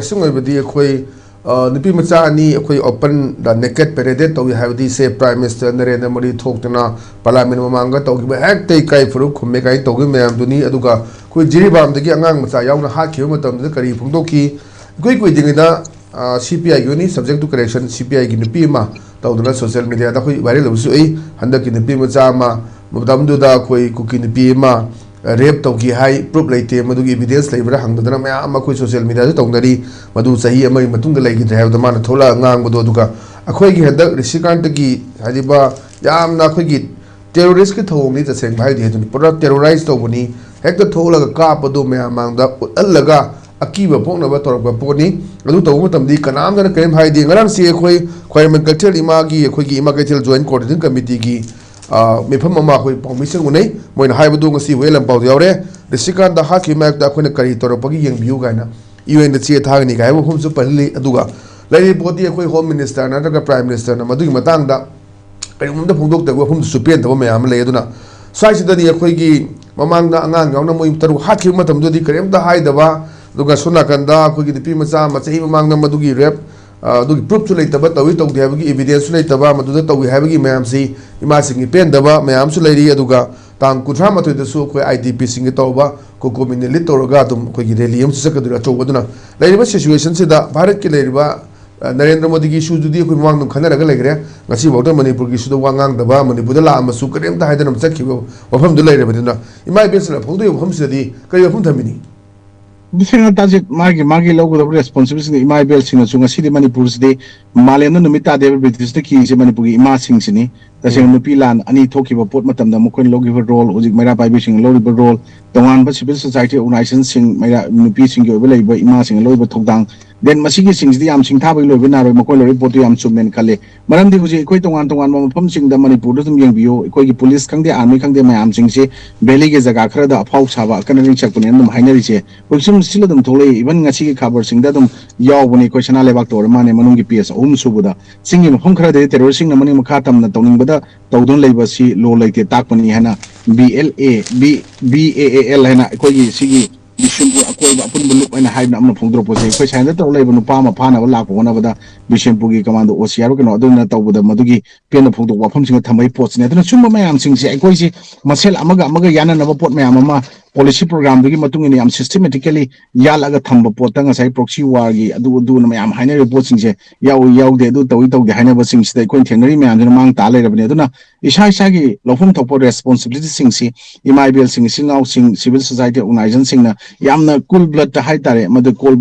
Sungabadi Akoi Nipi Machani Akoi open the naked parade to we have this say Prime Minister Narendra Modi talked na Parliament Manga to give act take Kai Furu Kumekai to him Duni Aduka Kui Jiribam the Gang Masayang Haki Matam the Kari Pundoki Quick with Dingina CPI Uni subject to correction CPI in the Pima Tawduna social media the very low sui Handak in the Pima Zama Mudamduda Koi Kuki in the Pima rape tauki hai proof leite madugi evidence leibra hangdana maya ama koi social media da tongdari madu sahi amai matungda legi da have the man thola ngang bodo duka akhoi gi hadak Rishikanta gi hadiba yamna akhoi gi terrorist ki thong ni ta seng bhai de dun pura terrorize to buni hekta thola ga ka bodo maya mangda allaga akiba pokna ba torba poni adu to mutam di kanam da kem bhai di ngaram si khoi men culture ima gi akhoi gi ima culture joint coordinating committee gi Mifam Mama permission Mune, when high doing see well and about the Ore, the second the Haki Mac da Quinacari Toropogi and Bugana, you in the Theatagani, I will home super Aduga. Lady Body Home Minister, another Prime Minister, Madu Matanga, and the Punduk that were home to support the woman Ameladuna. So I said that the Aquigi, Mamanga, Angan, Haki Matam Dudi, Krem the High Dava, Lugasuna Kanda, Kugi the Pimasa, Matsi Manga Madugi rep. Do proof to later, but we talk the evidence later. Maduda, we have a mamsi, imagine Pendava, Mayamsu lady Aduga, Tan Kutrama to the Suko IDP Singatoba, Coco in the little gatum, Kogilium Secretary of Waduna. Lady situation said that Parak Kileriba, Narendra Modi should do with one Canada Galegre, Nasi Water Manipur should one ang the Bam, Manipula, Masuka, the Hadan of Sekio, or from the later, but in my business, Hondo of Homesteady, Kayapuntamini. Different target Magi logo of responsibility in my bill in a city Manipur's day, Malena Numita, they will be the keys in Manipuri, Massing Sini, the same Nupilan, Ani Toki, Portmatam, the Mukun Logiver role, Uzik Mera by wishing low role, the one but civil society organizing Mera Nupising your village by Imasing low but down. Then Masiki sings the Amsing Tabi Lovina, Mokola report to Amsumen Kale. Madame de Huzi, quite one to one pumping the Manipurism young view, Kogi police can the army can the Mayamsing say, Belly is a Gakra, the Paus have a Canadian Chakunum, Hinerice, which some still them to lay, even a Siki cover sing that yaw when a question alebactor, Mani Manungi PS, Subuda, singing Honkra de terrorising the money Makatam, the Toning Bada, Todon Labor C, low like the Takpani Hana, BAL Hana, Kogi Sigi. Bishimpu Akoba Punbulu and Hide Nam Pundropose, which handed to labor no Pama Pana Lap, one of the Bishimpugi command Osiaro, and Odona with the Madugi, Piano Punto, Wapumsing Tamay Ports, and the Summa Mayam sings Equasi, Marcel Amaga Yana never put Mayama policy program, the Matunginiam systematically Yalaga Tamba Potang as I proxy wargi, do Mayam Hine reports in Yao de do the Hannibal sings the Quintenary man and among Tale of Neduna, Ishai Sagi, Lofum Topo responsibility sings, he might be sing out sing civil society organizing singer. Yamna cool blood to hide that, mother cold.